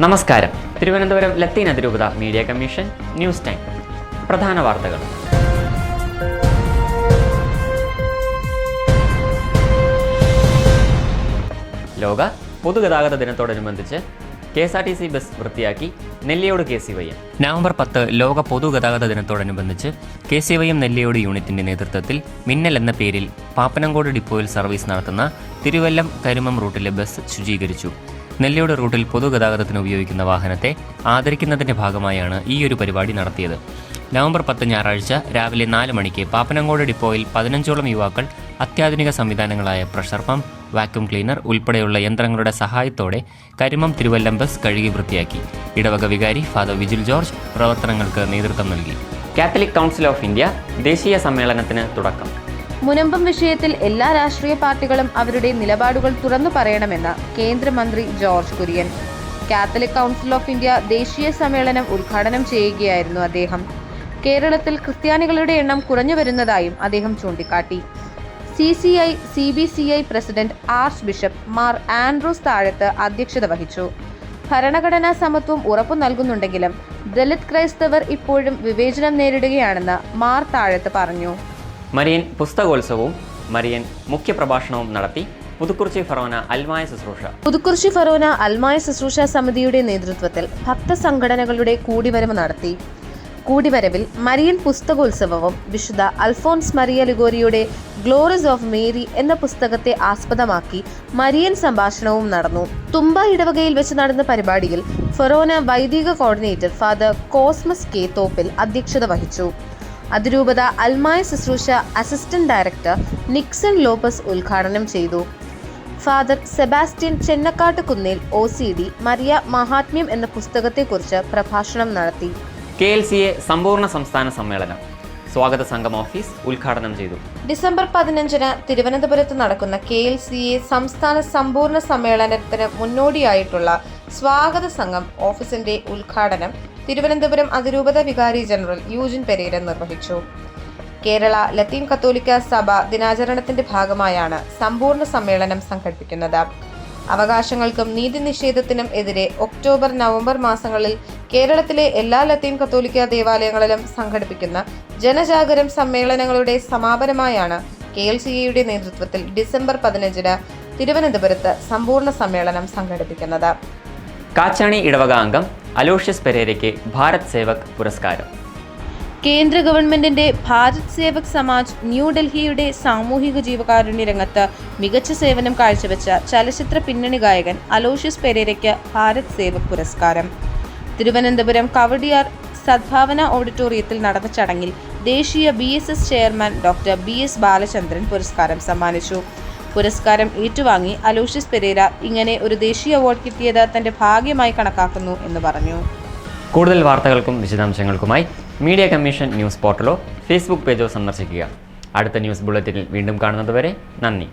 നമസ്കാരം. തിരുവനന്തപുരം ലത്തീൻ അതിരൂപത media commission news time. പ്രധാന വാർത്തകൾ. ലോക പൊതുഗതാഗത ദിനത്തോടനുബന്ധിച്ച് KSRTC ബസ് വൃത്തിയാക്കി നെല്ലിയോട് KCYM. നവംബർ 10 ലോക പൊതുഗതാഗത ദിനത്തോടനുബന്ധിച്ച് KCYM നെല്ലിയോട് യൂണിറ്റിന്റെ നേതൃത്വത്തിൽ മിന്നൽ എന്ന പേരിൽ പാപ്പനംകോട് ഡിപ്പോയിൽ സർവീസ് നടത്തുന്ന തിരുവല്ലം കരുമം റൂട്ടിലെ ബസ് ശുചീകരിച്ചു. നെല്ലിയോട് റൂട്ടിൽ പൊതുഗതാഗതത്തിന് ഉപയോഗിക്കുന്ന വാഹനത്തെ ആദരിക്കുന്നതിന്റെ ഭാഗമായാണ് ഈയൊരു പരിപാടി നടത്തിയത്. നവംബർ 10 ഞായറാഴ്ച രാവിലെ 4 മണിക്ക് പാപ്പനംകോട് ഡിപ്പോയിൽ 15ഓളം യുവാക്കൾ അത്യാധുനിക സംവിധാനങ്ങളായ പ്രഷർ പമ്പ്, വാക്യൂം ക്ലീനർ ഉൾപ്പെടെയുള്ള യന്ത്രങ്ങളുടെ സഹായത്തോടെ കരിമം തിരുവല്ലം ബസ് കഴുകി വൃത്തിയാക്കി. ഇടവക വികാരി ഫാദർ വിജിൽ ജോർജ് പ്രവർത്തനങ്ങൾക്ക് നേതൃത്വം നൽകി. കാത്തലിക് കൗൺസിൽ ഓഫ് ഇന്ത്യ ദേശീയ സമ്മേളനത്തിന് തുടക്കം. മുനമ്പം വിഷയത്തിൽ എല്ലാ രാഷ്ട്രീയ പാർട്ടികളും അവരുടെ നിലപാടുകൾ തുറന്നു പറയണമെന്ന് കേന്ദ്രമന്ത്രി George Kurian. Catholic council of India ദേശീയ സമ്മേളനം ഉദ്ഘാടനം ചെയ്യുകയായിരുന്നു അദ്ദേഹം. കേരളത്തിൽ ക്രിസ്ത്യാനികളുടെ എണ്ണം കുറഞ്ഞു വരുന്നതായും അദ്ദേഹം ചൂണ്ടിക്കാട്ടി. CCI CBCI president archbishop Mar Andrews Thazhath അധ്യക്ഷത വഹിച്ചു. ഭരണഘടനാ സമത്വം ഉറപ്പു നൽകുന്നുണ്ടെങ്കിലും ദലിത് ക്രൈസ്തവർ ഇപ്പോഴും വിവേചനം നേരിടുകയാണെന്ന് മാർ താഴത്ത് പറഞ്ഞു. മരിയൻ പുസ്തകോത്സവവും മരിയൻ മുഖ്യപ്രഭാഷണവും നടത്തി പുതുക്കുറിച്ചി ഫറോന അൽമായ ശുശ്രൂഷ. പുതുക്കുറിച്ചി ഫറോന അൽമായ ശുശ്രൂഷ സമിതിയുടെ നേതൃത്വത്തിൽ ഭക്തസംഘടനകളുടെ കൂടിവരവ് നടത്തി. കൂടിവരവിൽ മരിയൻ പുസ്തകോത്സവവും വിശുദ്ധ അൽഫോൻസ് മരിയ ലിഗോരിയുടെ ഗ്ലോറീസ് ഓഫ് മേരി എന്ന പുസ്തകത്തെ ആസ്പദമാക്കി മരിയൻ സംഭാഷണവും നടന്നു. തുമ്പ ഇടവകയിൽ വെച്ച് നടന്ന പരിപാടിയിൽ ഫറോന വൈദിക coordinator father Cosmas K. Thoppil അധ്യക്ഷത വഹിച്ചു. അതിരൂപത അൽമായ ശുശ്രൂഷ അസിസ്റ്റന്റ് ഡയറക്ടർ നിക്സൺ ലോപ്പസ് ഉദ്ഘാടനം ചെയ്തു. Father Sebastian Chennakkattu Kunnel OCD Maria മഹാത്മ്യം എന്ന പുസ്തകത്തെക്കുറിച്ച് പ്രഭാഷണം നടത്തി. KLCA സമ്പൂർണ്ണ സംസ്ഥാന സമ്മേളനം സ്വാഗത സംഘം ഓഫീസ് ഉദ്ഘാടനം ചെയ്തു. ഡിസംബർ 15 തിരുവനന്തപുരത്ത് നടക്കുന്ന KLCA സംസ്ഥാന സമ്പൂർണ്ണ സമ്മേളനത്തിന് മുന്നോടിയായിട്ടുള്ള സ്വാഗത സംഘം ഓഫീസിന്റെ ഉദ്ഘാടനം തിരുവനന്തപുരം അതിരൂപത വികാരി ജനറൽ യൂജിൻ പെരേര നിർവഹിച്ചു. കേരള ലത്തീൻ കത്തോലിക്ക സഭ ദിനാചരണത്തിന്റെ ഭാഗമായാണ് സമ്പൂർണ്ണ സമ്മേളനം സംഘടിപ്പിക്കുന്നത്. അവകാശങ്ങൾക്കും നീതി നിഷേധത്തിനും എതിരെ ഒക്ടോബർ, നവംബർ മാസങ്ങളിൽ കേരളത്തിലെ എല്ലാ ലത്തീൻ കത്തോലിക്ക ദേവാലയങ്ങളിലും സംഘടിപ്പിക്കുന്ന ജനജാഗരം സമ്മേളനങ്ങളുടെ സമാപനമായാണ് KLCAയുടെ നേതൃത്വത്തിൽ ഡിസംബർ 15 തിരുവനന്തപുരത്ത് സമ്പൂർണ്ണ സമ്മേളനം സംഘടിപ്പിക്കുന്നത്. കാച്ചാണി ഇടവക അംഗം അലോഷ്യസ് പെരേരയ്ക്ക് ഭാരത് സേവക് പുരസ്കാരം. കേന്ദ്ര ഗവൺമെന്റിന്റെ ഭാരത് സേവക് സമാജ് ന്യൂഡൽഹിയുടെ സാമൂഹിക ജീവകാരുണ്യ രംഗത്ത് മികച്ച സേവനം കാഴ്ചവെച്ച ചലച്ചിത്ര പിന്നണി ഗായകൻ അലോഷ്യസ് പെരേരയ്ക്ക് ഭാരത് സേവക് പുരസ്കാരം. തിരുവനന്തപുരം കവടിയാർ സദ്ഭാവന ഓഡിറ്റോറിയത്തിൽ നടന്ന ചടങ്ങിൽ ദേശീയ BSS chairman doctor BS Balachandran പുരസ്കാരം സമ്മാനിച്ചു. പുരസ്കാരം ഏറ്റുവാങ്ങി അലോഷ്യസ് പെരേര ഇങ്ങനെ ഒരു ദേശീയ അവാർഡ് കിട്ടിയത് തന്റെ ഭാഗ്യമായി കണക്കാക്കുന്നു എന്ന് പറഞ്ഞു. കൂടുതൽ വാർത്തകൾക്കും വിശദാംശങ്ങൾക്കുമായി മീഡിയ കമ്മീഷൻ ന്യൂസ് പോർട്ടലോ ഫേസ്ബുക്ക് പേജോ സന്ദർശിക്കുക. അടുത്ത ന്യൂസ് ബുള്ളറ്റിനിൽ വീണ്ടും കാണുന്നതുവരെ നന്ദി.